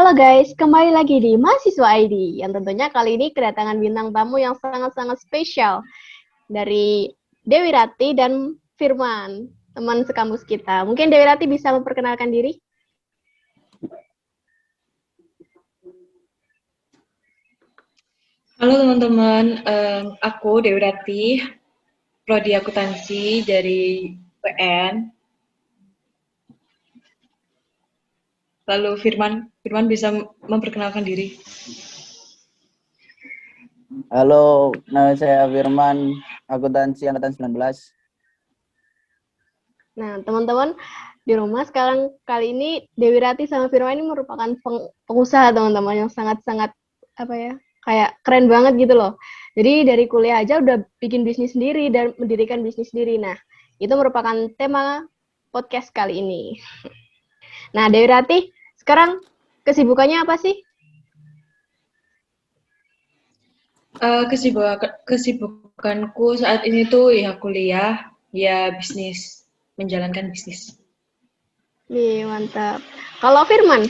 Halo guys, kembali lagi di Mahasiswa ID yang tentunya kali ini kedatangan bintang tamu yang sangat-sangat spesial dari Dewi Rati dan Firman, teman sekampus kita. Mungkin Dewi Rati bisa memperkenalkan diri? Halo teman-teman, aku Dewi Rati, Prodi Akuntansi dari UPN. Lalu Firman bisa memperkenalkan diri. Halo, nama saya Firman, akuntansi angkatan 19. Nah, teman-teman di rumah sekarang kali ini Dewi Rati sama Firman ini merupakan pengusaha teman-teman yang sangat-sangat kayak keren banget gitu loh. Jadi dari kuliah aja udah bikin bisnis sendiri dan mendirikan bisnis sendiri. Nah, itu merupakan tema podcast kali ini. Nah, Dewi Rati, sekarang kesibukannya apa sih? Kesibukanku saat ini tuh ya kuliah, ya bisnis, menjalankan bisnis. Nih, mantap. Kalau Firman?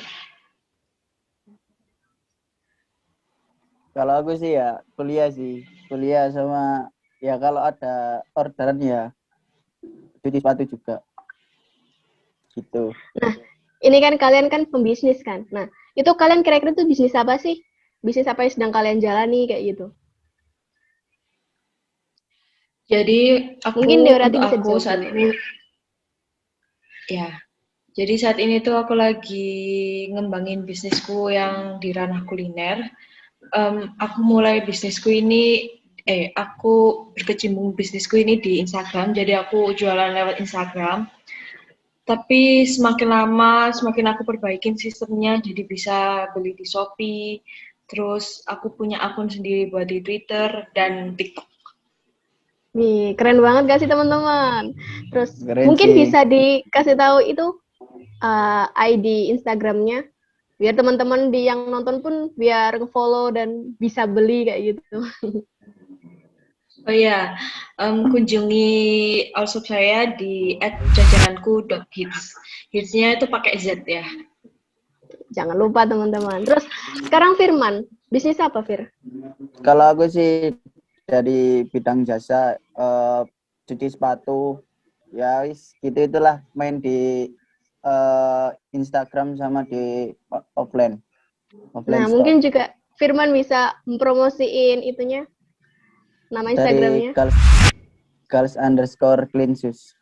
Kalau aku sih ya kuliah sama ya kalau ada orderan ya cuci sepatu juga. Gitu. Nah, ini kan kalian kan pembisnis kan. Nah, itu kalian kira-kira tuh bisnis apa sih? Bisnis apa yang sedang kalian jalani kayak gitu? Jadi Mungkin Dewi Rati untuk bisa aku dijawab saat dulu. ini ya. Jadi saat ini tuh aku lagi ngembangin bisnisku yang di ranah kuliner. Aku mulai bisnisku ini, aku berkecimpung bisnisku ini di Instagram. Jadi aku jualan lewat Instagram. Tapi semakin lama, semakin aku perbaikin sistemnya, jadi bisa beli di Shopee. Terus aku punya akun sendiri buat di Twitter dan TikTok. Nih, keren banget gak sih teman-teman? Terus Keren mungkin sih. bisa dikasih tahu itu ID Instagramnya biar teman-teman di yang nonton pun biar nge-follow dan bisa beli kayak gitu. Oh iya, kunjungi all-shop saya di @jajananku.hits. Hitsnya itu pakai Z ya. Jangan lupa teman-teman. Terus sekarang Firman, bisnis apa Fir? Kalau aku sih dari bidang jasa cuci sepatu ya gitu itulah main di Instagram sama di offline Nah, store. mungkin juga Firman bisa mempromosiin itunya, nama Dari Instagramnya. girls_clean shoes.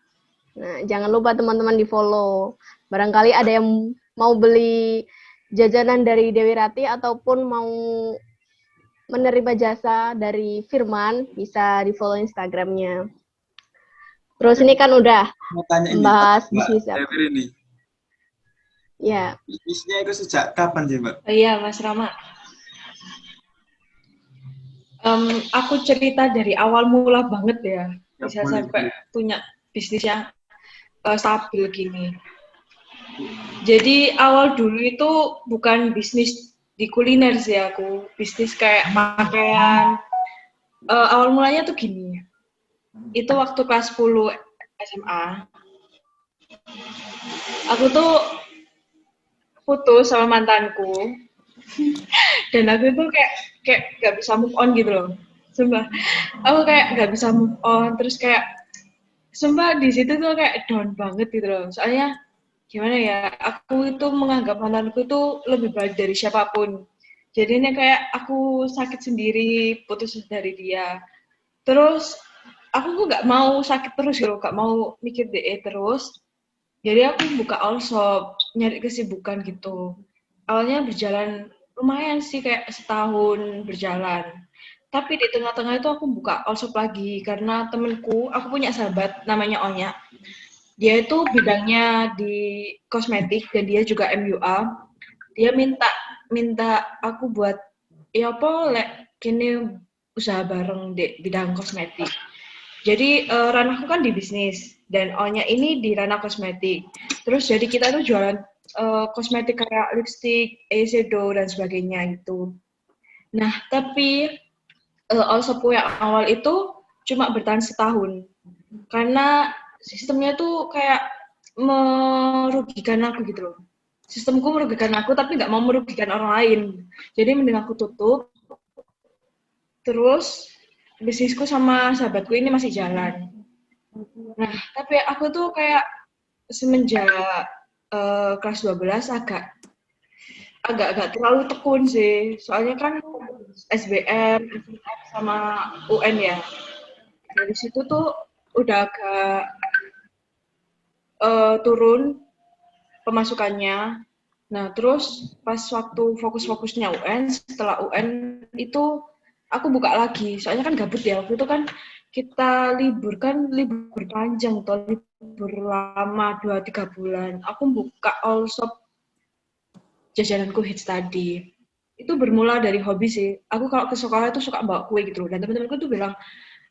Nah, jangan lupa teman-teman di-follow. Barangkali ada yang mau beli jajanan dari Dewi Rati ataupun mau menerima jasa dari Firman, bisa di-follow Instagramnya. Terus ini kan udah Mau tanya ini, membahas Mbak bisnis apa. Dewi ini. Ya, Bisnisnya itu sejak kapan sih, Mbak? Oh iya, Mas Rama. Aku cerita dari awal mula banget ya, bisa boleh, sampai boleh. punya bisnis yang stabil gini. Jadi awal dulu itu bukan bisnis di kuliner sih aku, bisnis kayak pakaian. Awal mulanya tuh gini, itu waktu kelas 10 SMA, aku tuh putus sama mantanku, dan aku tuh kayak gak bisa move on gitu loh. Sumpah, aku kayak gak bisa move on, terus kayak sumpah di situ tuh kayak down banget gitu loh. Soalnya gimana ya, aku itu menganggap mantanku itu lebih baik dari siapapun. Jadinya kayak aku sakit sendiri, putus dari dia. Terus aku nggak mau sakit terus gitu, nggak mau mikir DE terus. Jadi aku buka all shop, nyari kesibukan gitu. Awalnya berjalan lumayan sih kayak setahun berjalan. Tapi di tengah-tengah itu aku buka all shop lagi karena temenku, aku punya sahabat namanya Onya. Dia itu bidangnya di kosmetik dan dia juga MUA. Dia minta minta aku buat ya apa lek kini usaha bareng di bidang kosmetik. Jadi ranahku kan di bisnis dan Onya ini di ranah kosmetik. Terus jadi kita tuh jualan kosmetik kayak lipstick, eyeshadow dan sebagainya gitu. Nah tapi all-shopku yang awal itu cuma bertahan setahun karena sistemnya tuh kayak merugikan aku gitu loh. sistemku merugikan aku tapi nggak mau merugikan orang lain. Jadi mending aku tutup. Terus bisnisku sama sahabatku ini masih jalan. Nah, tapi aku tuh kayak semenjak kelas 12 agak terlalu tekun sih. Soalnya kan SBM, SNM sama UN ya. Dari situ tuh udah agak turun pemasukannya. Nah, terus pas waktu fokus-fokusnya UN, setelah UN itu aku buka lagi. Soalnya kan gabut ya, waktu itu kan kita libur panjang atau libur lama 2-3 bulan. Aku buka all shop jajananku hits tadi. Itu bermula dari hobi sih. Aku kalau ke sekolah itu suka bawa kue gitu loh. Dan teman-temanku tuh bilang,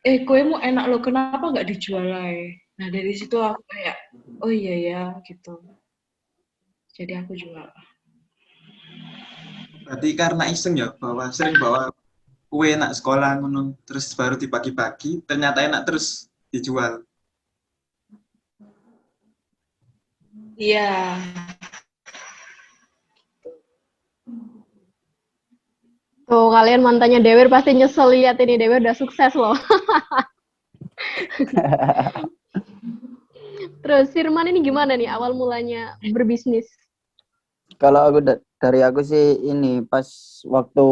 kuemu enak loh, kenapa nggak dijual aja? Nah, dari situ aku kayak, oh iya ya, gitu. Jadi aku jual. Berarti karena iseng ya, sering bawa kue enak sekolah ngono, terus baru dibagi-bagi, ternyata enak terus dijual. Iya. Tuh, kalian mantannya Dewer pasti nyesel lihat ini. Dewer udah sukses loh. Terus Firman ini gimana nih awal mulanya berbisnis? Kalau aku dari aku sih ini pas waktu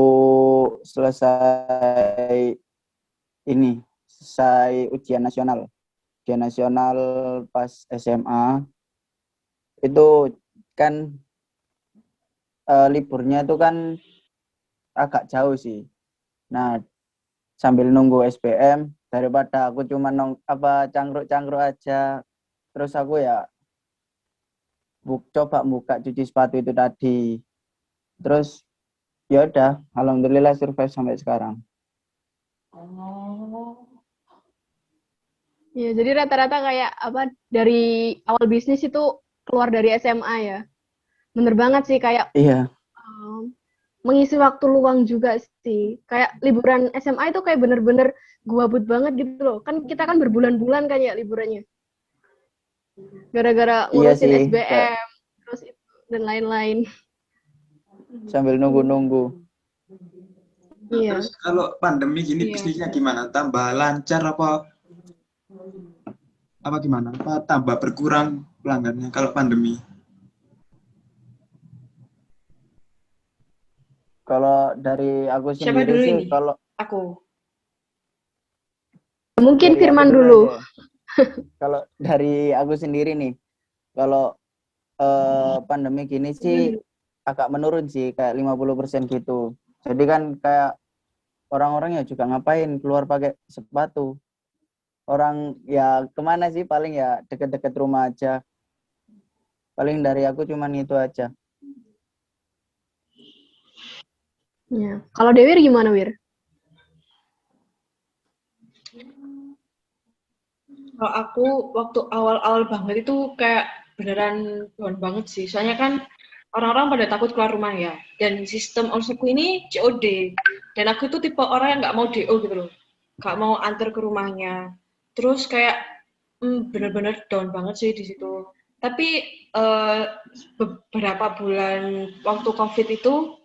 selesai ujian nasional pas SMA itu kan liburnya itu kan agak jauh sih. Nah, sambil nunggu SBM daripada aku cuma cangkruk-cangkruk aja, terus aku ya coba buka cuci sepatu itu tadi. Terus ya udah, alhamdulillah survive sampai sekarang. Ya, jadi rata-rata kayak dari awal bisnis itu keluar dari SMA ya. Bener banget sih kayak Iya. Mengisi waktu luang juga sih. Kayak liburan SMA itu kayak bener-bener gabut banget gitu loh. Kan kita kan berbulan-bulan kan ya liburannya. Gara-gara ngurusin Iya sih, SBM, terus itu, dan lain-lain. sambil nunggu-nunggu. Nah, Iya. terus kalau pandemi gini bisnisnya gimana? Tambah lancar apa gimana? Apa tambah berkurang pelanggannya kalau pandemi? Kalau dari aku Siapa sendiri dulu sih, ini? kalau Aku. Mungkin dari aku Firman dulu. aja. Kalau dari aku sendiri nih, kalau pandemi gini sih agak menurun sih, kayak 50% gitu. Jadi kan kayak orang-orang ya juga ngapain keluar pakai sepatu. Orang ya kemana sih, paling ya deket-deket rumah aja. Paling dari aku cuman itu aja. Ya. Kalau Dewi gimana, Wir? Kalau aku waktu awal-awal banget itu kayak beneran down banget sih. Soalnya kan orang-orang pada takut keluar rumah ya. Dan sistem onsepku ini COD. Dan aku itu tipe orang yang nggak mau DO gitu loh. Nggak mau antar ke rumahnya. Terus kayak bener-bener down banget sih di situ. Tapi beberapa bulan waktu COVID itu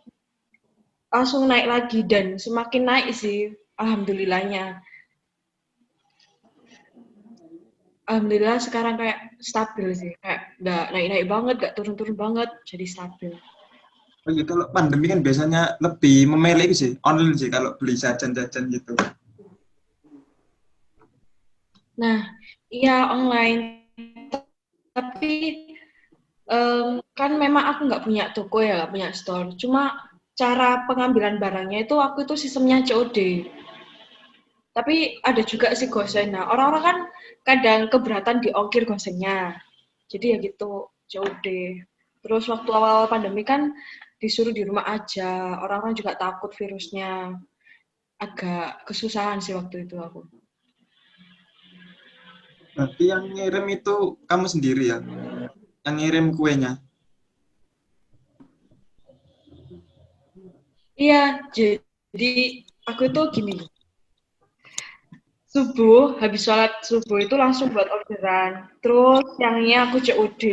langsung naik lagi dan semakin naik sih. Alhamdulillahnya. Alhamdulillah sekarang kayak stabil sih, kayak nggak naik-naik banget, nggak turun-turun banget, jadi stabil. Oh iya, kalau pandemi kan biasanya lebih memilih sih, online sih kalau beli jajan-jajan gitu. Nah, iya online, tapi kan memang aku nggak punya toko ya, nggak punya store. Cuma cara pengambilan barangnya itu aku itu sistemnya COD. Tapi ada juga sih gosen. Nah, orang-orang kan kadang keberatan di ongkir gosennya. Jadi ya gitu, COD. Terus waktu awal pandemi kan disuruh di rumah aja. Orang-orang juga takut virusnya. Agak kesusahan sih waktu itu aku. Berarti yang ngirim itu kamu sendiri ya? Yang ngirim kuenya? Iya, jadi aku itu gini. Habis sholat subuh itu langsung buat orderan. Terus siangnya aku COD.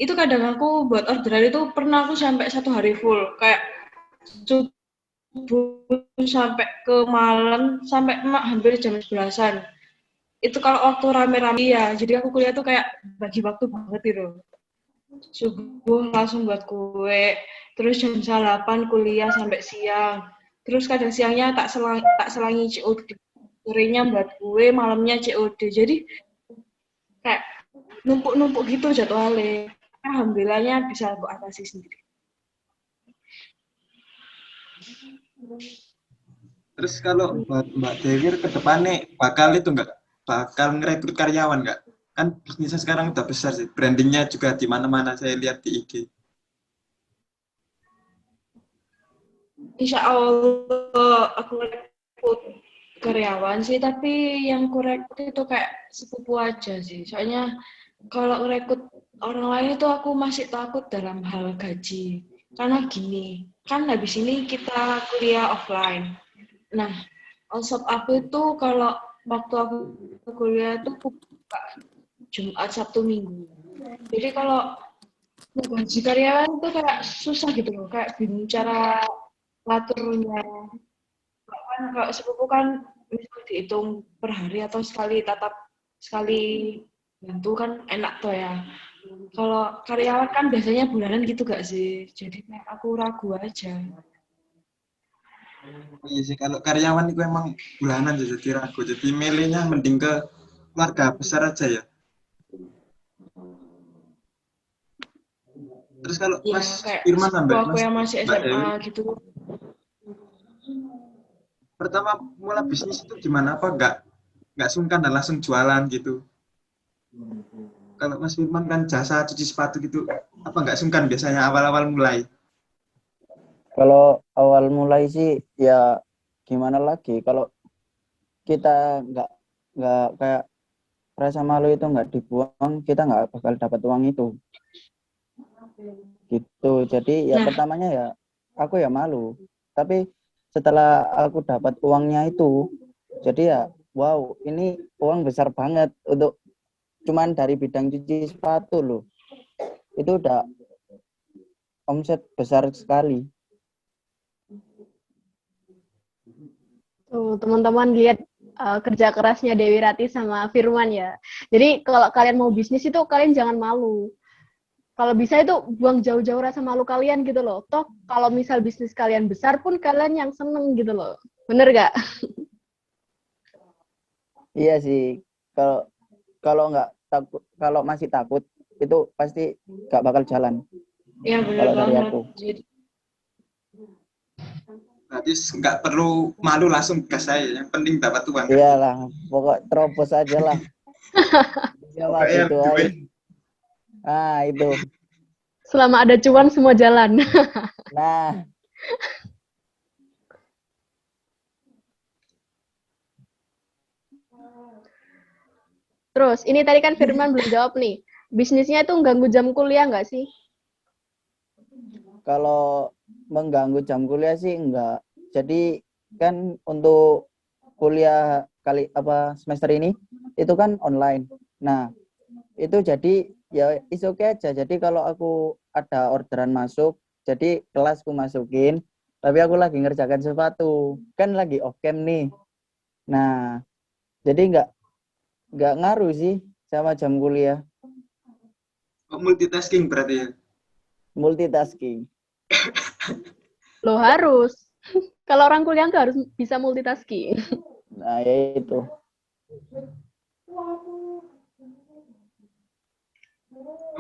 itu kadang aku buat orderan itu pernah aku sampai 1 hari full, kayak subuh sampai ke malam, sampai hampir jam 11-an. Itu kalau waktu rame-rame ya, jadi aku kuliah tuh kayak bagi waktu banget gitu. Subuh langsung buat kue, terus jam 8 kuliah sampai siang. Terus kadang siangnya tak selangi COD. Sorenya buat kue, malamnya COD. Jadi kayak numpuk-numpuk gitu jadwalnya. Alhamdulillahnya bisa aku atasi sendiri. Terus kalau buat Mbak Dewi ke depannya bakal ngerekrut karyawan nggak? Kan bisnisnya sekarang udah besar sih, brandingnya juga di mana-mana saya lihat di IG. Insya Allah aku rekrut karyawan sih, tapi yang ku rekrut itu kayak sepupu aja sih. Soalnya kalau rekrut orang lain itu aku masih takut dalam hal gaji. Karena gini, kan habis ini kita kuliah offline. Nah, OSOP aku itu kalau waktu aku kuliah itu buka Jumat, Sabtu, Minggu. Jadi kalau gaji karyawan itu kayak susah gitu loh, kayak bingung cara ngaturnya. Kan kalau sepupu kan bisa dihitung per hari atau sekali bantu kan enak tuh ya. Kalau karyawan kan biasanya bulanan gitu gak sih? Jadi kayak aku ragu aja. Iya sih, kalau karyawan itu emang bulanan jadi ragu. Jadi milihnya mending ke keluarga besar aja ya. Terus kalau Ya Mas kayak Firman sepupu sampai aku yang masih Mbak Dewi, SMA gitu. pertama mulai bisnis itu gimana? Apa nggak sungkan dan langsung jualan gitu? Kalau Mas Firman kan jasa cuci sepatu gitu, apa nggak sungkan biasanya awal-awal mulai? Kalau awal mulai sih ya gimana lagi, kalau kita nggak kayak rasa malu itu nggak dibuang, kita nggak bakal dapat uang itu gitu. Jadi ya Nah, pertamanya ya aku ya malu, tapi setelah aku dapat uangnya itu, jadi ya wow, ini uang besar banget untuk cuman dari bidang cuci sepatu loh, itu udah omset besar sekali. Tuh, teman-teman lihat kerja kerasnya Dewi Rati sama Firman ya. Jadi kalau kalian mau bisnis itu kalian jangan malu. Kalau bisa itu buang jauh-jauh rasa malu kalian gitu loh. Toh kalau misal bisnis kalian besar pun kalian yang seneng gitu loh. Bener gak? Iya sih, kalau kalau nggak takut, kalau masih takut itu pasti nggak bakal jalan ya bener kalau dari banget. aku. Jadi Berarti nggak perlu malu langsung gas saya, yang penting dapat uang kan gitu. Iyalah, pokok terobos aja lah. Ya mas Pokoknya itu aja. duit. Itu. Selama ada cuan semua jalan. Nah, Terus, ini tadi kan Firman belum jawab nih. Bisnisnya itu ganggu jam kuliah nggak sih? kalau mengganggu jam kuliah sih enggak. Jadi kan untuk kuliah semester ini itu kan online. Nah, itu jadi ya is okay aja. Jadi kalau aku ada orderan masuk, jadi kelasku masukin, tapi aku lagi ngerjakan sepatu, kan lagi off cam nih. Nah, jadi nggak ngaruh sih sama jam kuliah. Multitasking berarti ya. Multitasking. Lo harus. Kalau orang kuliah nggak harus bisa multitasking. Nah, ya itu.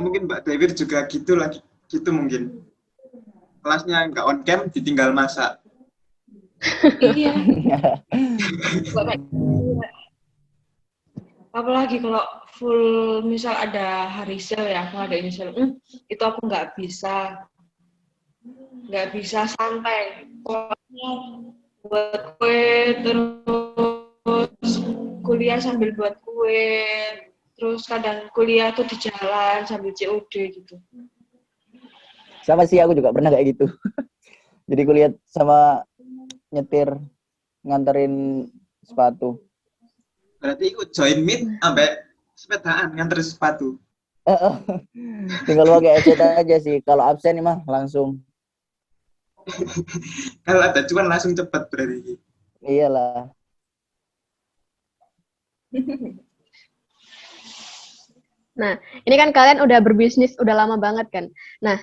Mungkin Mbak Dewi juga gitu lagi, gitu mungkin. Kelasnya nggak on cam, ditinggal masak. iya, nggak kayak apalagi kalau full misal ada hari sale ya, aku ada ini sale, itu aku nggak bisa santai. Pokoknya buat kue, terus kuliah sambil buat kue, terus kadang kuliah tuh di jalan sambil COD gitu. Sama sih aku juga pernah kayak gitu. Jadi kuliah sama nyetir nganterin sepatu. Berarti ikut join meet sampai sepedaan nganter sepatu. Tinggal pakai headset aja sih. Kalau absen nih mah langsung. Kalau ada cuan langsung cepat berarti. Iyalah. Nah, ini kan kalian udah berbisnis udah lama banget kan. Nah,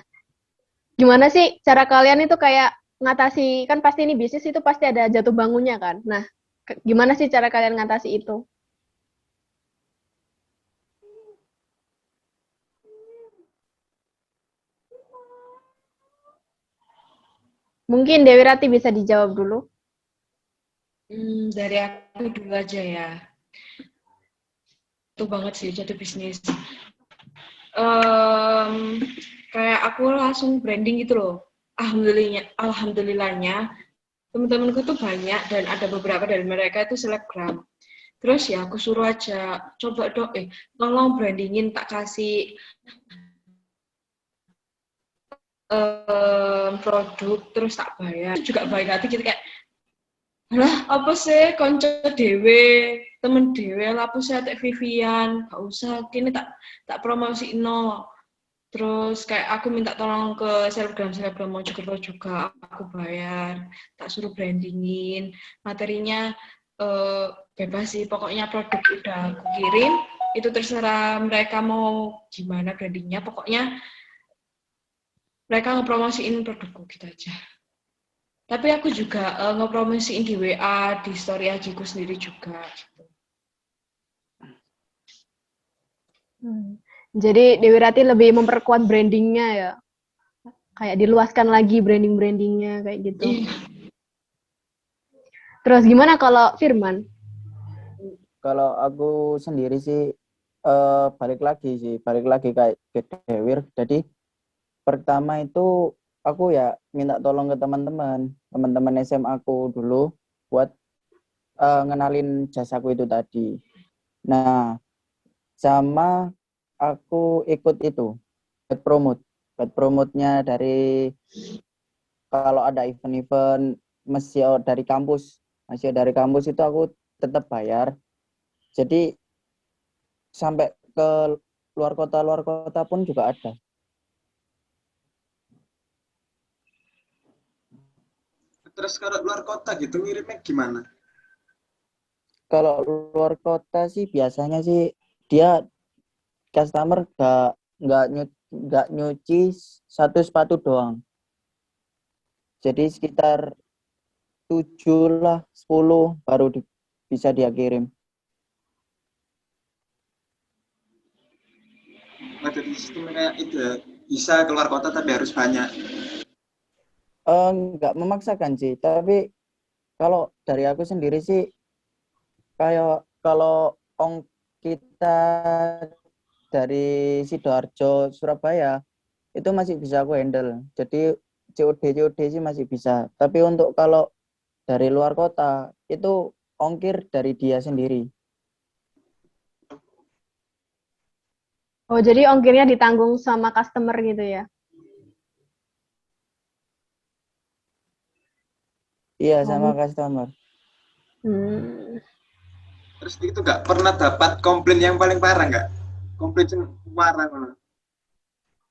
gimana sih cara kalian itu kayak ngatasi, kan pasti ini bisnis itu pasti ada jatuh bangunnya kan. Nah, gimana sih cara kalian ngatasi itu? Mungkin Dewi Rati bisa dijawab dulu. Dari aku dulu aja ya. Itu banget sih jadi bisnis. Kayak aku langsung branding gitu loh. Alhamdulillahnya teman-temanku tuh banyak dan ada beberapa dari mereka itu selebgram. Terus ya aku suruh aja coba dong, tolong brandingin, tak kasih produk terus tak bayar. Itu juga baik hati gitu kayak, lah apa sih konco dewe, temen dewe lah apa sih atek Vivian, gak usah kini tak promosi no. Terus kayak aku minta tolong ke selebgram Mojokerto juga, aku bayar, tak suruh brandingin, materinya bebas sih, pokoknya produk udah aku kirim, itu terserah mereka mau gimana brandingnya, pokoknya mereka ngepromosiin produkku gitu aja. Tapi aku juga ngepromosiin di WA, di story ajiku sendiri juga. Gitu. Jadi Dewi Rati lebih memperkuat brandingnya ya. Kayak diluaskan lagi branding-brandingnya kayak gitu. Iya. Terus gimana kalau Firman? Kalau aku sendiri sih balik lagi kayak ke Dewir. Jadi pertama itu aku ya minta tolong ke teman-teman SMA aku dulu buat ngenalin jasaku itu tadi. Nah, sama aku ikut itu paid promote-nya dari kalau ada event-event masih dari kampus itu aku tetap bayar. Jadi sampai ke luar kota pun juga ada. Terus kalau luar kota gitu ngirimnya gimana? Kalau luar kota sih biasanya sih dia customer nggak nyuci satu sepatu doang. Jadi sekitar 7 lah 10 baru bisa dia kirim. Ada di sistemnya kayak itu ya, bisa keluar kota tapi harus banyak. Nggak memaksakan sih, tapi kalau dari aku sendiri sih kayak kalau kita dari Sidoarjo Surabaya itu masih bisa aku handle. Jadi COD sih masih bisa. Tapi untuk kalau dari luar kota itu ongkir dari dia sendiri. Oh, jadi ongkirnya ditanggung sama customer gitu ya? Iya, sama Oh. customer. Terus itu nggak pernah dapat komplain yang paling parah nggak? Komplain yang parah mana?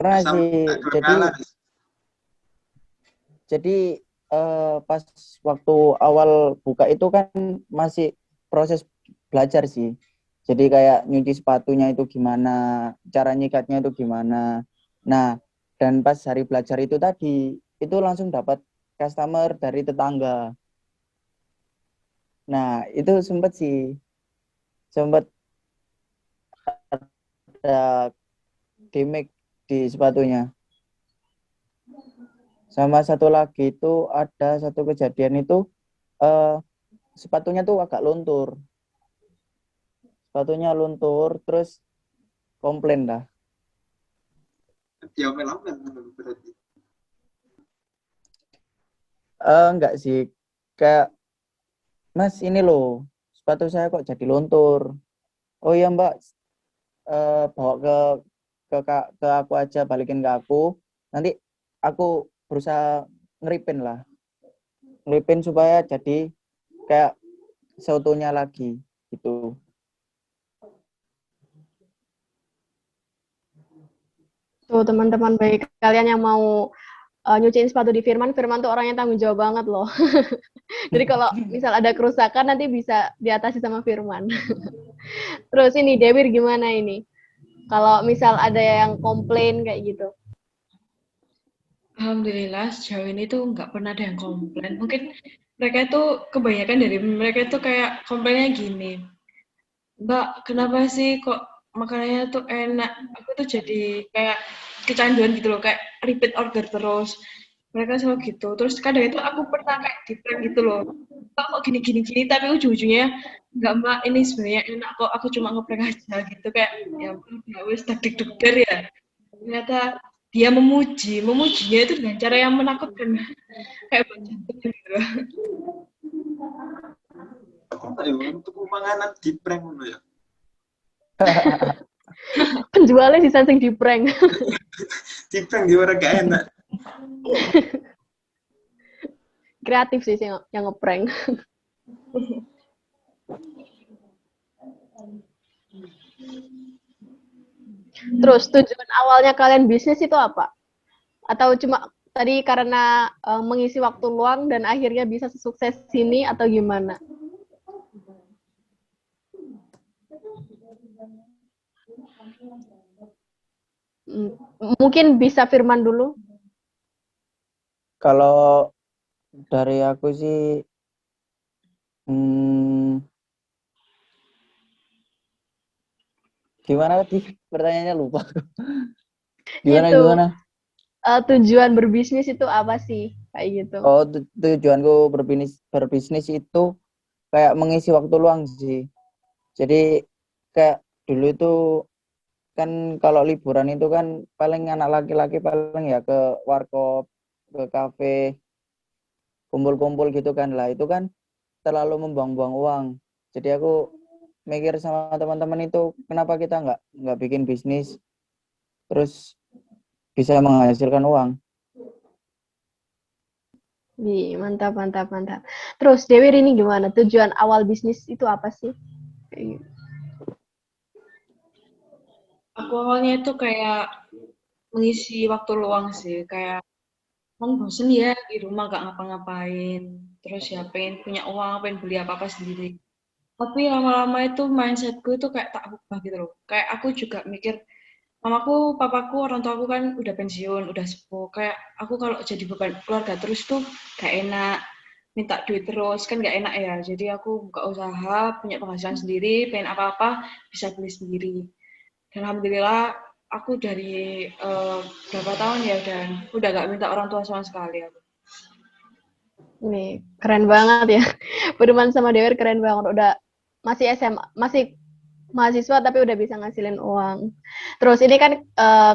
Pernah Sampai sih. nggak Jadi kalah. Jadi pas waktu awal buka itu kan masih proses belajar sih. Jadi kayak nyuci sepatunya itu gimana, cara nyikatnya itu gimana. Nah, dan pas hari belajar itu tadi, itu langsung dapat customer dari tetangga. Nah, itu sempat ada damage di sepatunya. Sama satu lagi itu ada satu kejadian itu eh, sepatunya tuh agak luntur. Sepatunya luntur terus komplain dah. Diomel-omel berarti. Enggak sih, kayak Mas ini loh sepatu saya kok jadi luntur. Oh iya Mbak, bawa ke aku aja, balikin ke aku. Nanti aku berusaha ngeripin supaya jadi kayak seutuhnya lagi gitu. Tuh teman-teman baik kalian yang mau nyuciin sepatu di Firman, Firman tuh orangnya tanggung jawab banget loh. Jadi kalau misal ada kerusakan nanti bisa diatasi sama Firman. Terus ini Dewir gimana ini? Kalau misal ada yang komplain kayak gitu. Alhamdulillah sejauh ini tuh nggak pernah ada yang komplain. Mungkin mereka tuh kebanyakan dari mereka tuh kayak komplainnya gini, Mbak, kenapa sih kok makanannya tuh enak? Aku tuh jadi kayak kecanduan gitu loh, kayak repeat order terus. Mereka selalu gitu. Terus kadang itu aku pernah kayak di prank gitu loh. Mbak kok gini, tapi ujung-ujungnya nggak Mbak, ini sebenarnya enak kok. Aku cuma ngeprank aja gitu kayak ya ampun, ya wis tak deg-degan ya. Ternyata dia memujinya itu dengan cara yang menakutkan kayak buat jantung gitu. Ayo, untuk panganan di prank ngono ya. Penjualnya disansing di prank. Di prank di orang gak enak. Kreatif sih yang ngeprank. Terus tujuan awalnya kalian bisnis itu apa? Atau cuma tadi karena mengisi waktu luang dan akhirnya bisa sesukses sini atau gimana? Mungkin bisa Firman dulu. Kalau dari aku sih, gimana tadi pertanyaannya lupa. Itu Gimana? tujuan berbisnis itu apa sih? Kayak gitu. Oh, tujuanku berbisnis itu kayak mengisi waktu luang sih. Jadi kayak dulu itu kan kalau liburan itu kan paling anak laki-laki paling ya ke warkop, ke kafe, kumpul-kumpul gitu kan lah. Itu kan terlalu membuang-buang uang. Jadi aku mikir sama teman-teman itu kenapa kita nggak bikin bisnis terus bisa menghasilkan uang. Mantap, mantap, mantap. Terus Dewi ini gimana? Tujuan awal bisnis itu apa sih? Aku awalnya itu kayak mengisi waktu luang sih, kayak kan bosen ya di rumah gak ngapa-ngapain, terus ya pengen punya uang, pengen beli apa-apa sendiri. Tapi lama-lama itu mindsetku itu kayak tak ubah gitu loh. Kayak aku juga mikir, mamaku, papaku, orang tuaku kan udah pensiun, udah sepuh. Kayak aku kalau jadi beban keluarga terus tuh gak enak, minta duit terus kan gak enak ya. Jadi aku buka usaha, punya penghasilan sendiri, pengen apa-apa bisa beli sendiri. Dan alhamdulillah aku dari berapa tahun ya udah gak minta orang tua sama sekali aku. Nih, keren banget ya. Firman sama Dewi keren banget. Udah masih SMA, masih mahasiswa tapi udah bisa ngasilin uang. Terus ini kan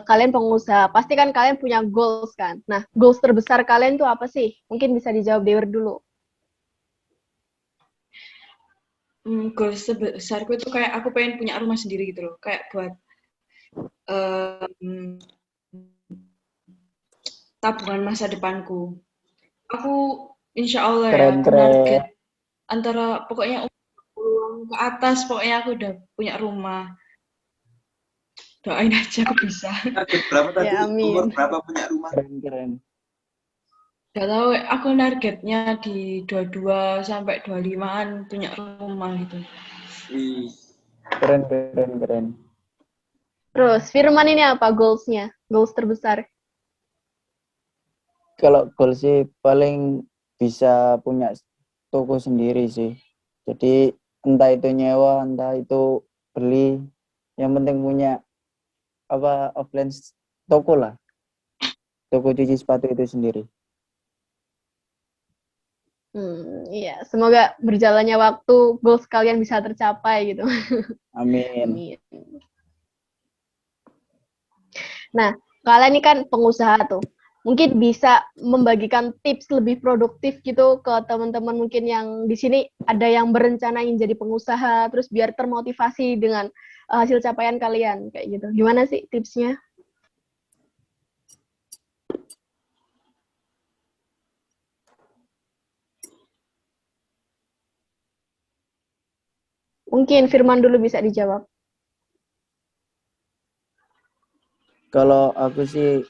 kalian pengusaha, pasti kan kalian punya goals kan. Nah, goals terbesar kalian tuh apa sih? Mungkin bisa dijawab Dewi dulu. Goals sebesarku itu kayak aku pengen punya rumah sendiri gitu loh. Kayak buat um, tabungan masa depanku. Aku insya Allah ya Keren keren. target antara pokoknya ke atas pokoknya aku udah punya rumah. Doain aja aku bisa. Target berapa tadi? Ya, Umur amin. berapa punya rumah? Keren. Gak tahu aku targetnya di 22 sampai 25-an punya rumah gitu. Wih, Keren. Terus Firman ini apa goals-nya? Goals terbesar. Kalau goal sih paling bisa punya toko sendiri sih. Jadi entah itu nyewa, entah itu beli, yang penting punya offline toko lah. Toko cuci sepatu itu sendiri. Iya, semoga berjalannya waktu goals kalian bisa tercapai gitu. Amin. Amin. Nah, kalian ini kan pengusaha tuh. Mungkin bisa membagikan tips lebih produktif gitu ke teman-teman mungkin yang di sini ada yang berencana ingin jadi pengusaha, terus biar termotivasi dengan hasil capaian kalian kayak gitu. Gimana sih tipsnya? Mungkin Firman dulu bisa dijawab. Kalau aku sih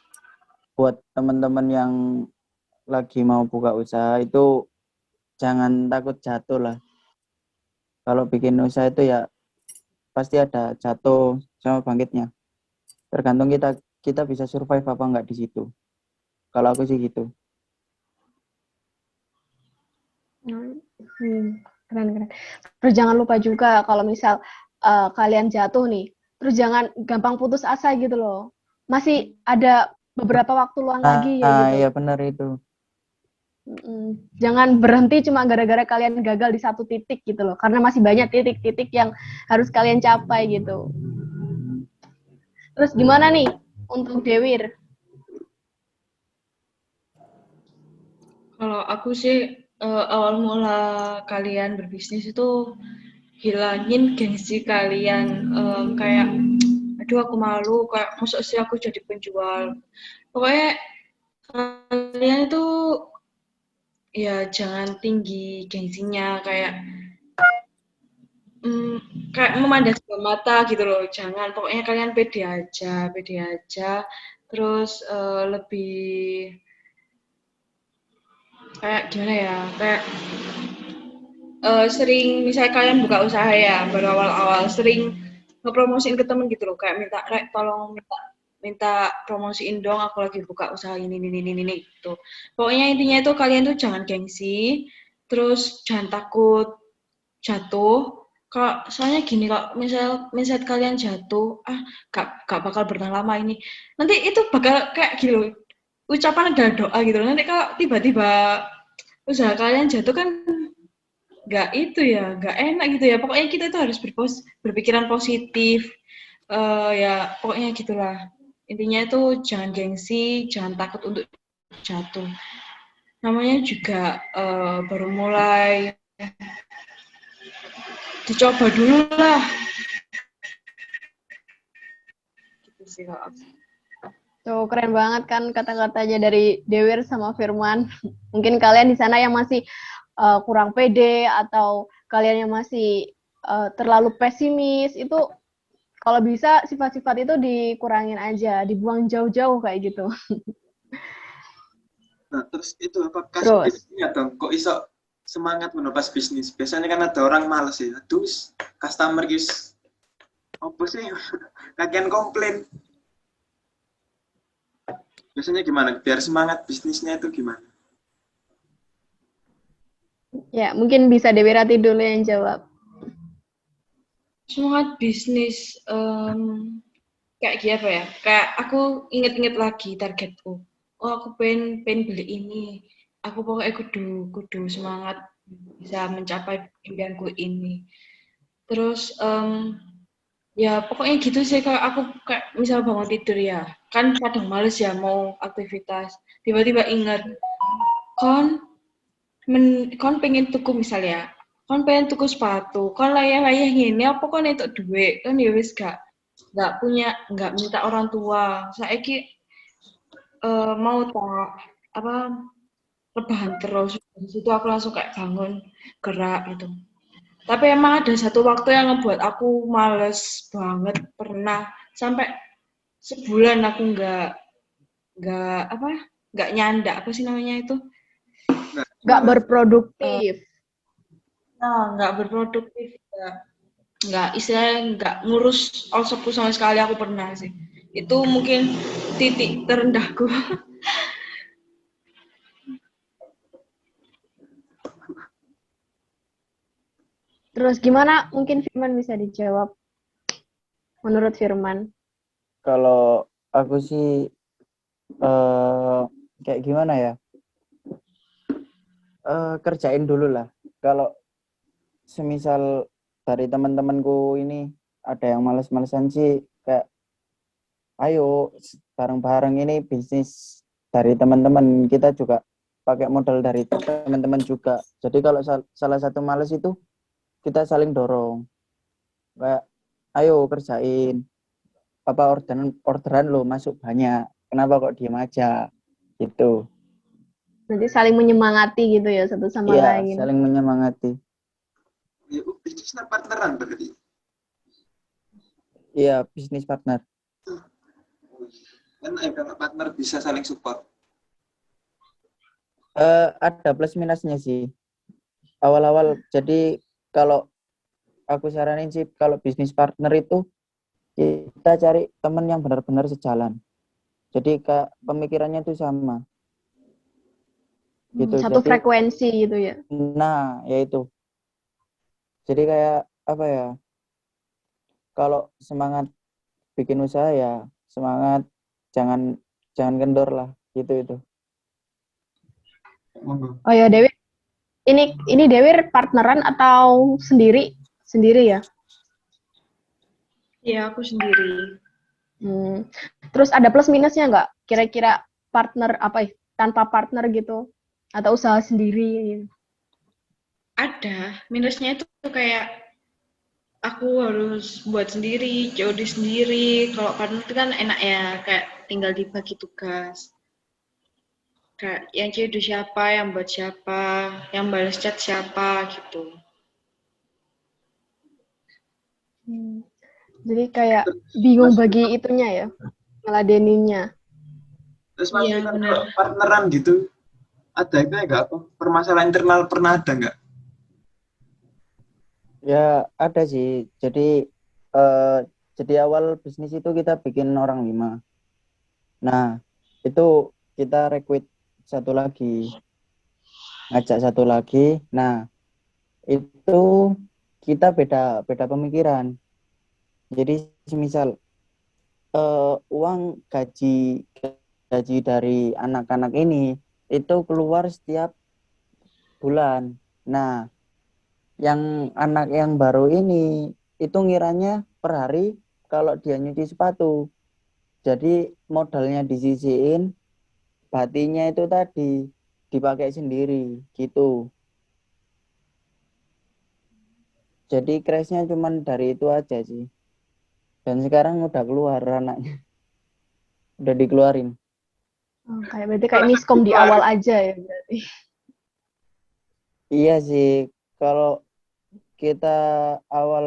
buat teman-teman yang lagi mau buka usaha itu jangan takut jatuh lah. Kalau bikin usaha itu ya pasti ada jatuh sama bangkitnya. Tergantung kita bisa survive apa enggak di situ. Kalau aku sih gitu. Keren keren. Terus jangan lupa juga kalau misal kalian jatuh nih, terus jangan gampang putus asa gitu loh. Masih ada beberapa waktu luang lagi ya gitu. Iya benar itu. Jangan berhenti cuma gara-gara kalian gagal di satu titik gitu loh. Karena masih banyak titik-titik yang harus kalian capai gitu. Terus gimana nih untuk Dewir? Kalau aku sih awal mula kalian berbisnis itu hilangin gengsi kalian. Kayak aduh aku malu, kayak masa sih aku jadi penjual. Pokoknya kalian itu ya jangan tinggi gengsinya, kayak kayak memandang sebelah mata gitu loh. Jangan, pokoknya kalian pede aja. Terus lebih kayak gimana ya, kayak sering misalnya kalian buka usaha ya baru awal-awal, sering ngepromosiin ke temen gitu loh, kayak minta tolong minta promosiin dong aku lagi buka usaha ini gitu. Pokoknya intinya itu kalian tuh jangan gengsi, terus jangan takut jatuh. Kalau soalnya gini, kalau misal kalian jatuh, gak bakal bertahan lama ini. Nanti itu bakal kayak gitu loh, ucapan adalah doa gitu loh. Nanti kalau tiba-tiba usaha kalian jatuh kan nggak itu ya, nggak enak gitu ya. Pokoknya kita itu harus berpikiran positif. Ya pokoknya gitulah. Intinya itu jangan gengsi, jangan takut untuk jatuh. Namanya juga baru mulai, dicoba dulu lah. Gitu sih kalau aku. Tuh keren banget kan kata-katanya dari Dewir sama Firman. Mungkin kalian di sana yang masih kurang pede atau kalian yang masih terlalu pesimis itu kalau bisa sifat-sifat itu dikurangin aja, dibuang jauh-jauh kayak gitu. Nah, terus itu apakah Terus, bisnisnya dong? Kok iso semangat menupas bisnis? Biasanya kan ada orang males ya. Aduh, customer guys, apa sih? Kagian komplain. Biasanya gimana? Biar semangat bisnisnya itu gimana? ya mungkin bisa Dewirati dulu yang jawab. Semangat bisnis, kayak gini apa ya? Kayak aku inget-inget lagi targetku. Oh aku pengen beli ini. Aku pokoknya kudu semangat bisa mencapai impianku ini. Terus ya pokoknya gitu sih, kayak aku kayak misal bangun tidur ya, kan kadang males ya mau aktivitas. Tiba-tiba ingat kon kon pengen tuku misalnya, kon pengen tuku sepatu, kon layah-layah ngene apa kon entuk duit, kan ya wis nggak punya, nggak minta orang tua. Saiki mau tak apa rebahan terus. Di situ aku langsung kayak bangun gerak gitu. Tapi emang ada satu waktu yang ngebuat aku males banget, pernah sampai sebulan aku nggak nyanda, apa sih namanya itu? Nggak berproduktif. Nah, nggak berproduktif, nggak istilahnya nggak ngurus all-shopku sama sekali, aku pernah sih. Itu mungkin titik terendahku. Terus gimana mungkin Firman bisa dijawab menurut Firman? Kalau aku sih kayak gimana ya? Kerjain dulu lah. Kalau semisal dari teman-temanku ini ada yang males-malesan sih, kayak ayo bareng-bareng ini bisnis dari teman-teman, kita juga pakai modal dari teman-teman juga. Jadi kalau salah satu males itu kita saling dorong. Kayak ayo kerjain, apa orderan lo masuk banyak, kenapa kok diem aja gitu. Nanti saling menyemangati gitu ya satu sama Iya, lain. saling menyemangati. Ya, bisnisnya partneran berarti. Iya, bisnis partner. Enak ya kalau partner bisa saling support. Ada plus minusnya sih. Awal-awal, jadi kalau aku saranin sih, kalau bisnis partner itu kita cari teman yang benar-benar sejalan. Jadi kayak pemikirannya itu sama. Gitu. Satu Jadi, frekuensi gitu ya. nah, yaitu. Jadi kayak apa ya? Kalau semangat bikin usaha ya semangat, jangan kendor lah, gitu itu. Monggo. Oh ya Dewi, ini Dewi partneran atau sendiri? Sendiri ya? Iya, aku sendiri. Terus ada plus minusnya nggak? Kira-kira partner apa ya? Tanpa partner gitu? Atau usaha sendiri gitu? Ada. Minusnya itu kayak aku harus buat sendiri, COD sendiri. Kalau partner itu kan enak ya, kayak tinggal dibagi tugas. Kayak yang COD siapa, yang buat siapa, yang balas chat siapa gitu. Jadi kayak bingung bagi itunya ya, ngeladeninnya. Terus Mas Iya, Firman, benar. kalau partneran gitu, ada itu nggak apa? Permasalahan internal pernah ada nggak? Ya ada sih. Jadi awal bisnis itu kita bikin orang 5. Nah, itu kita rekrut satu lagi, ngajak satu lagi. Nah, itu kita beda pemikiran. Jadi semisal uang gaji dari anak-anak ini itu keluar setiap bulan. Nah, yang anak yang baru ini itu ngiranya per hari kalau dia nyuci sepatu. Jadi modalnya disisiin, batinya itu tadi dipakai sendiri gitu. Jadi crashnya cuman dari itu aja sih. Dan sekarang udah keluar anaknya, udah dikeluarin. Berarti kayak miskom di awal aja ya berarti. Iya sih, kalau kita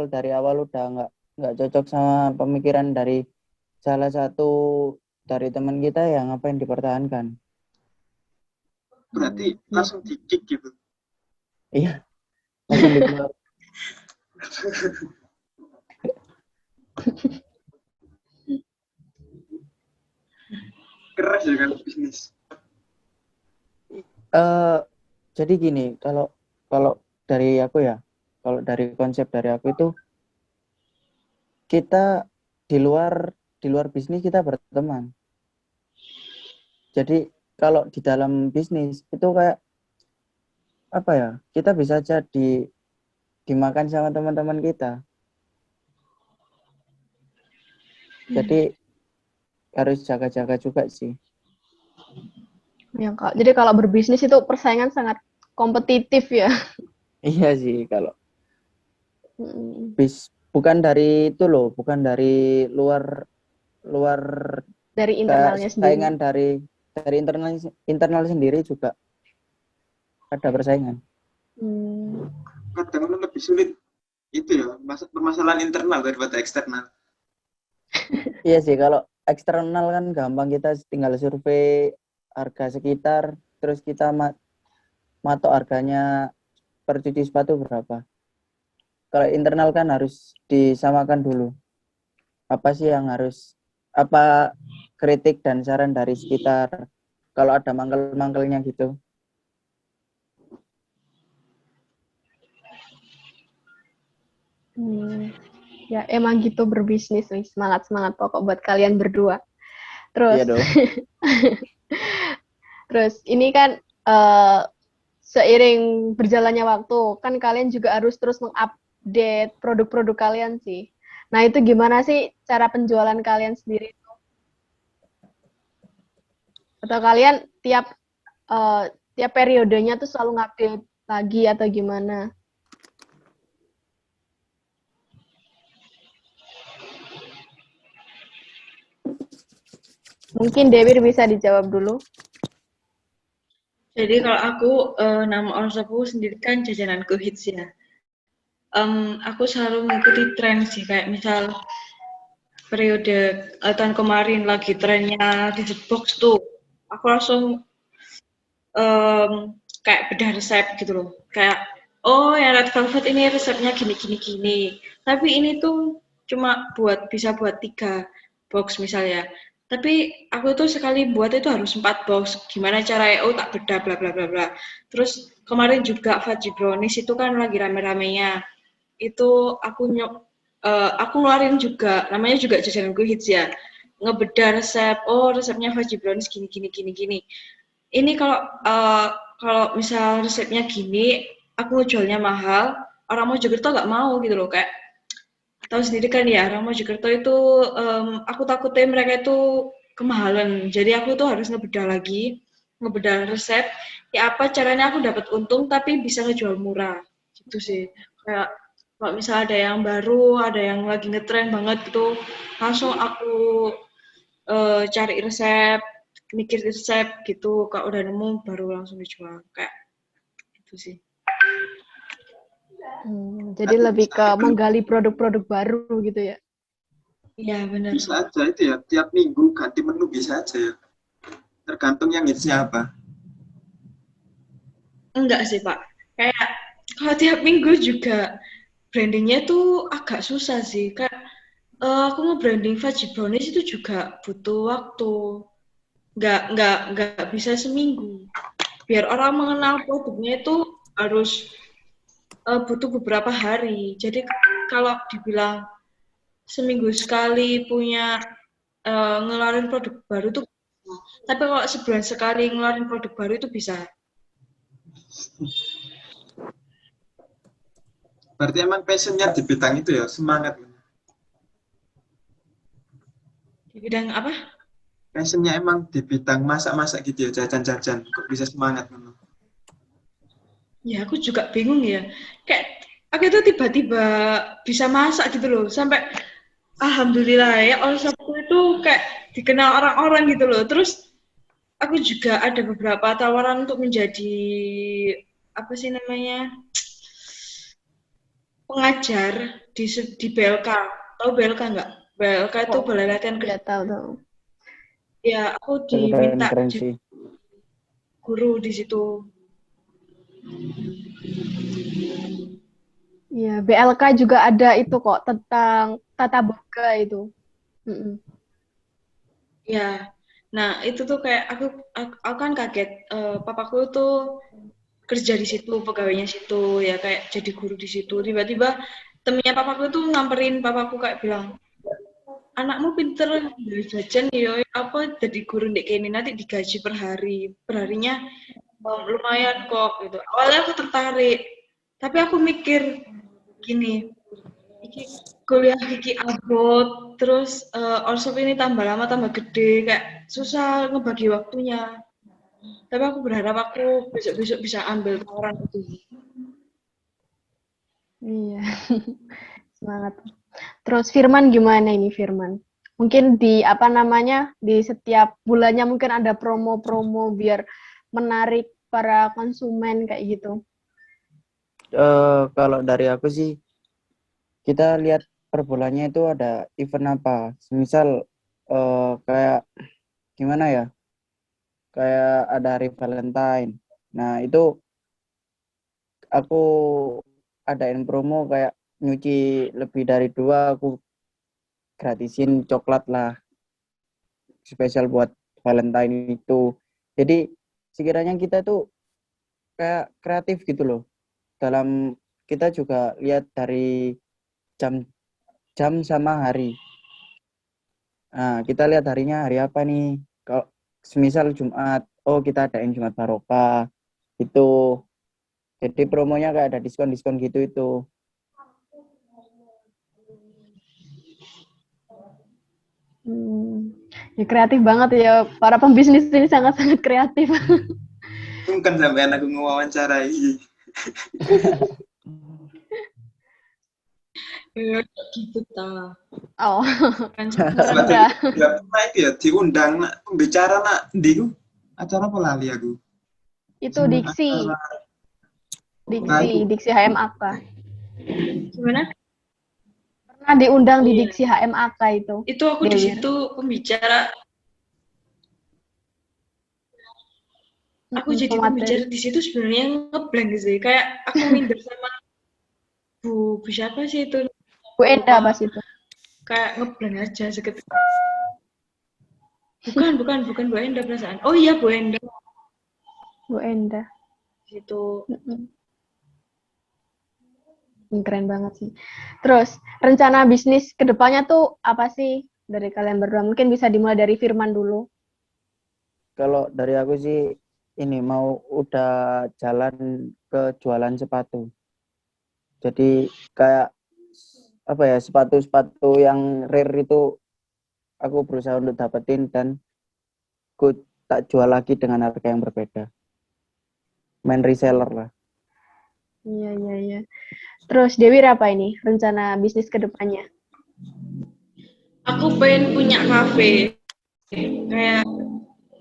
dari awal udah nggak cocok sama pemikiran dari salah satu dari teman kita, ya ngapain dipertahankan? Berarti langsung di-kick gitu. Iya, langsung dikeluar. Keras ya kan bisnis. Jadi gini, kalau dari aku ya, kalau dari konsep dari aku itu, kita di luar bisnis kita berteman. Jadi kalau di dalam bisnis itu kayak apa ya, kita bisa jadi dimakan sama teman-teman kita. Jadi harus jaga-jaga juga sih. Ya, Kak. Jadi kalau berbisnis itu persaingan sangat kompetitif ya. Iya sih, kalau bukan dari itu loh, bukan dari luar Dari internalnya sendiri. saingan dari internal sendiri juga ada persaingan. Kadang lebih sulit itu ya, permasalahan internal daripada eksternal. Iya sih, kalau eksternal kan gampang, kita tinggal survei harga sekitar, terus kita matok harganya per cuci sepatu berapa. Kalau internal kan harus disamakan dulu. Apa sih yang apa kritik dan saran dari sekitar, kalau ada mangkel-mangkelnya gitu. Ya emang gitu berbisnis nih, semangat pokok buat kalian berdua. Terus, Iya dong. terus ini kan seiring berjalannya waktu kan kalian juga harus terus mengupdate produk-produk kalian sih. Nah itu gimana sih cara penjualan kalian sendiri? Atau kalian tiap periodenya tuh selalu ngupdate lagi atau gimana? Mungkin Dewi bisa dijawab dulu. Jadi kalau aku, nama onshopku sendiri kan jajananku hits ya. Aku selalu mengikuti tren sih, kayak misal periode tahun kemarin lagi trennya digit box tuh, aku langsung kayak bedah resep gitu loh. Kayak, oh yang red velvet ini resepnya gini gini gini. Tapi ini tuh cuma bisa buat 3 box misalnya. Tapi aku tuh sekali buat itu harus 4 box. Gimana caranya? Oh tak bedah bla bla bla bla. Terus kemarin juga fudgy brownies itu kan lagi rame-ramenya. Itu aku ngeluarin juga, namanya juga jajanan gue hits ya. Ngebedah resep, oh resepnya fudgy brownies gini gini gini gini. Ini kalau misal resepnya gini, aku jualnya mahal, orang Mojokerto nggak mau gitu loh, kayak tahu sendiri kan ya, orang Mojokerto itu aku takutnya mereka itu kemahalan. Jadi aku tuh harus ngebedah resep. Ya apa caranya aku dapat untung tapi bisa ngejual murah, gitu sih. Kayak kalau misal ada yang baru, ada yang lagi ngetren banget gitu, langsung aku cari resep, mikir resep gitu, kalau udah nemu baru langsung dijual kayak gitu sih. Jadi lebih ke menggali produk-produk baru gitu ya. Iya benar. Bisa aja itu ya, tiap minggu ganti menu bisa aja ya. Tergantung yang hitsnya apa. Enggak sih Pak, kayak kalau tiap minggu juga brandingnya tuh agak susah sih. Kayak aku nge-branding fudgy brownies itu juga butuh waktu. Nggak bisa seminggu. Biar orang mengenal produknya itu harus butuh beberapa hari. Jadi kalau dibilang seminggu sekali punya ngeluarin produk baru itu, tapi kalau sebulan sekali ngeluarin produk baru itu bisa. Berarti emang passionnya di bidang itu ya, semangat. Di bidang apa? Passionnya emang di bidang masak-masak gitu ya, jajan-jajan. Kok bisa semangat? Ya aku juga bingung ya. Kayak aku itu tiba-tiba bisa masak gitu loh. Sampai alhamdulillah ya, resepku itu kayak dikenal orang-orang gitu loh. Terus aku juga ada beberapa tawaran untuk menjadi apa sih namanya? Pengajar di BLK. Tahu BLK nggak? BLK itu Balai Latihan Kerja. Ya tahu. Ya, aku Keren, diminta keren jadi sih. guru di situ. Iya, BLK juga ada itu kok tentang tata boga itu. Mm-mm. Ya, nah itu tuh kayak aku kan kaget. Papaku tuh kerja di situ, pegawainya situ, ya kayak jadi guru di situ. Tiba-tiba temennya papaku tuh nyamperin papaku kayak bilang, anakmu pinter jajan ya, apa jadi guru dek ini nanti digaji per hari, perharinya lumayan kok gitu. Awalnya aku tertarik, tapi aku mikir gini, iki kuliah iki abot, terus orsop ini tambah lama tambah gede, kayak susah ngebagi waktunya. Tapi aku berharap aku besok-besok bisa ambil tawaran itu. Iya, semangat. Terus Firman gimana ini Firman? Mungkin di apa namanya di setiap bulannya mungkin ada promo-promo biar menarik para konsumen kayak gitu. Kalau dari aku sih, kita lihat per bulannya itu ada event apa. Misal kayak gimana ya? Kayak ada hari Valentine. Nah, itu aku adain promo kayak nyuci lebih dari 2, aku gratisin coklat lah. Spesial buat Valentine itu. Jadi sekiranya kita tuh kayak kreatif gitu loh. Dalam kita juga lihat dari jam sama hari. Nah, kita lihat harinya hari apa nih. Kalau semisal Jumat, oh kita adain Jumat Barokah. Itu. Jadi promonya kayak ada diskon-diskon gitu itu. Ya kreatif banget ya, para pembisnis ini sangat-sangat kreatif. Sungkan sampean aku ngewawancarai. Ya, gitu ta. Oh, Kan merendah. Ya, itu ya diundang nak pembicara nak ndi ku? Acara apa lali aku? Itu diksi, Nah, itu diksi HMAK. gimana? diundang di Iya. Diksi HMAK itu. Itu aku di Dewi. situ pembicara. Aku jadi pembicara Pemateri. di situ sebenarnya ngeblank sih. Kayak aku minder sama Bu siapa sih itu? Bu Enda Lupa. pas itu. Kayak ngeblank aja seketika. Bukan Bu Enda perasaan. Oh iya Bu Enda Bu Enda. gitu. Keren banget sih. Terus, rencana bisnis ke depannya tuh apa sih dari kalian berdua? Mungkin bisa dimulai dari Firman dulu. Kalau dari aku sih ini mau udah jalan ke jualan sepatu. Jadi kayak apa ya, sepatu-sepatu yang rare itu aku berusaha untuk dapetin dan aku tak jual lagi dengan harga yang berbeda. Main reseller lah. Iya. Terus, Dewi apa ini? Rencana bisnis ke depannya? Aku pengen punya kafe. Kayak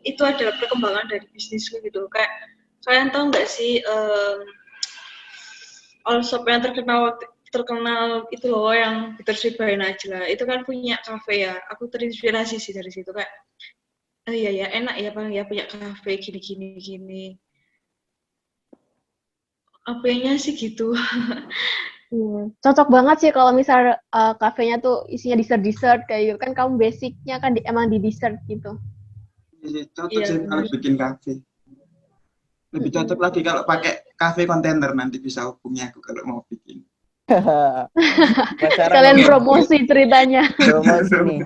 itu adalah perkembangan dari bisnisku gitu. Kayak kalian tahu nggak sih all shop yang terkenal itu loh yang Bittersweet by Najla itu kan punya kafe ya. Aku terinspirasi sih dari situ kayak oh iya ya enak ya bang ya punya kafe gini. Apanya sih gitu. Cocok banget sih kalau misal kafenya tuh isinya dessert-dessert kayak gitu. Kan kamu basicnya kan emang di dessert gitu. Cocok Iya sih kalau benar. bikin kafe. Lebih cocok lagi kalau pakai kafe kontainer, nanti bisa hubungi aku kalau mau bikin. Pacaran Kalian ini promosi ceritanya. promosi nih.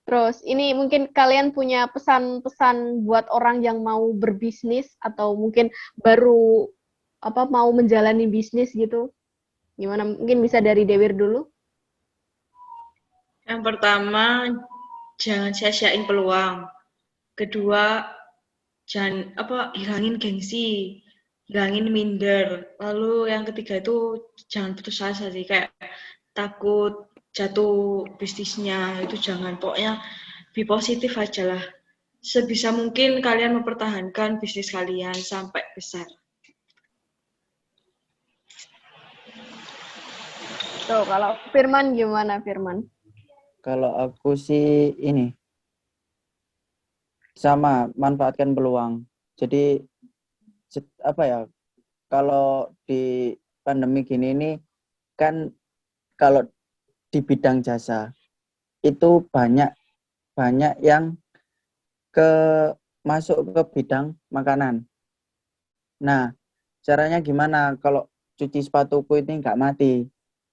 Terus, ini mungkin kalian punya pesan-pesan buat orang yang mau berbisnis atau mungkin baru mau menjalani bisnis gitu. Gimana? Mungkin bisa dari Dewir dulu. Yang pertama jangan sia-siain peluang. Kedua jangan hilangin gengsi, hilangin minder. Lalu yang ketiga itu jangan putus asa sih kayak takut jatuh bisnisnya itu jangan, pokoknya be positif aja lah. Sebisa mungkin kalian mempertahankan bisnis kalian sampai besar. Tuh, kalau Firman gimana, Firman? Kalau aku sih ini sama manfaatkan peluang. Jadi apa ya? Kalau di pandemi gini ini kan kalau di bidang jasa itu banyak yang masuk ke bidang makanan. Nah, caranya gimana kalau cuci sepatuku ini nggak mati?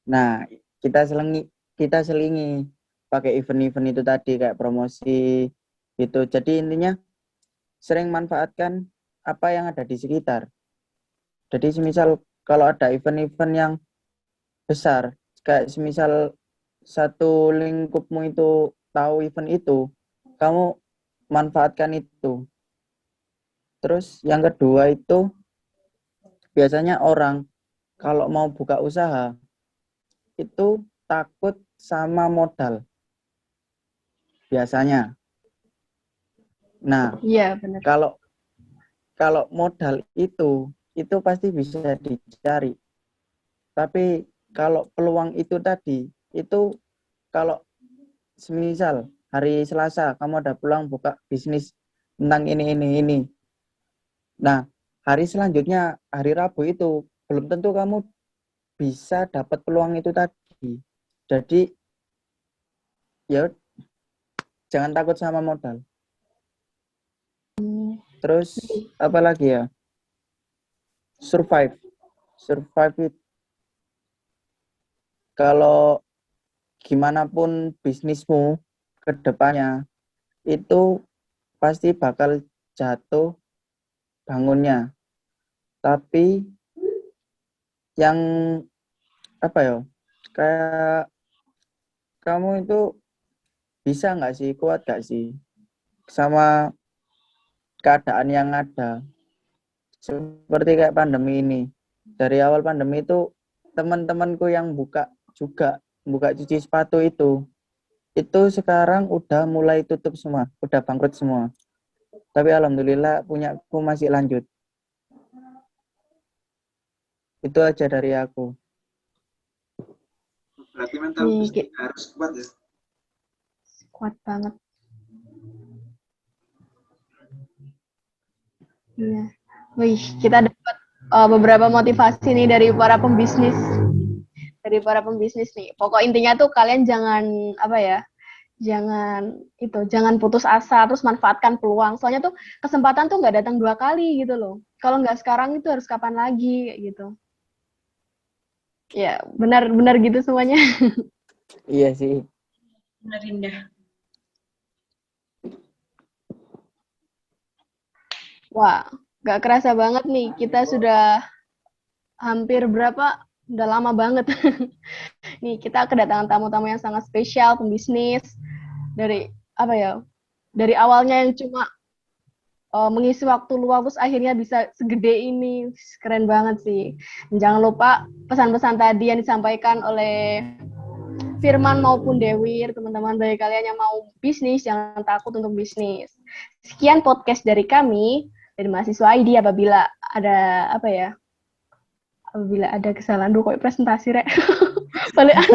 Nah, kita selingi pakai event-event itu tadi kayak promosi gitu. Jadi intinya sering manfaatkan apa yang ada di sekitar. Jadi semisal kalau ada event-event yang besar, kayak semisal satu lingkupmu itu tahu event itu, kamu manfaatkan itu. Terus yang kedua itu biasanya orang kalau mau buka usaha itu takut sama modal biasanya. Nah, Iya, benar. kalau modal itu pasti bisa dicari. Tapi kalau peluang itu tadi itu kalau semisal hari Selasa kamu ada peluang buka bisnis tentang ini. Nah, hari selanjutnya hari Rabu itu belum tentu kamu bisa dapat peluang itu tadi. Jadi ya jangan takut sama modal. Terus apa lagi ya? Survive it. Kalau gimana pun bisnismu ke depannya itu pasti bakal jatuh bangunnya. Tapi yang apa ya? Kayak kamu itu bisa nggak sih, kuat nggak sih sama keadaan yang ada? Seperti kayak pandemi ini. Dari awal pandemi itu teman-temanku yang buka cuci sepatu itu sekarang udah mulai tutup semua, udah bangkrut semua. Tapi alhamdulillah punyaku masih lanjut. Itu aja dari aku. Berarti mental Nih, bisnis harus kuat ya. kuat banget. Iya. Wih, kita dapat beberapa motivasi nih dari para pembisnis. Dari para pembisnis nih. Pokok intinya tuh kalian jangan apa ya? Jangan putus asa, terus manfaatkan peluang. Soalnya tuh kesempatan tuh nggak datang 2 kali gitu loh. Kalau nggak sekarang itu harus kapan lagi kayak gitu. Ya, benar gitu semuanya. Iya sih. Benar Indah. Wah, nggak kerasa banget nih. Kita sudah hampir berapa? Udah lama banget. Nih, kita kedatangan tamu-tamu yang sangat spesial, pembisnis. Dari, apa ya, dari awalnya yang cuma mengisi waktu luang, terus akhirnya bisa segede ini. Keren banget sih. Dan jangan lupa pesan-pesan tadi yang disampaikan oleh Firman maupun Dewi, teman-teman dari kalian yang mau bisnis, jangan takut untuk bisnis. Sekian podcast dari kami, dari mahasiswa ID. Apabila ada kesalahan, kok presentasi rek. Balik.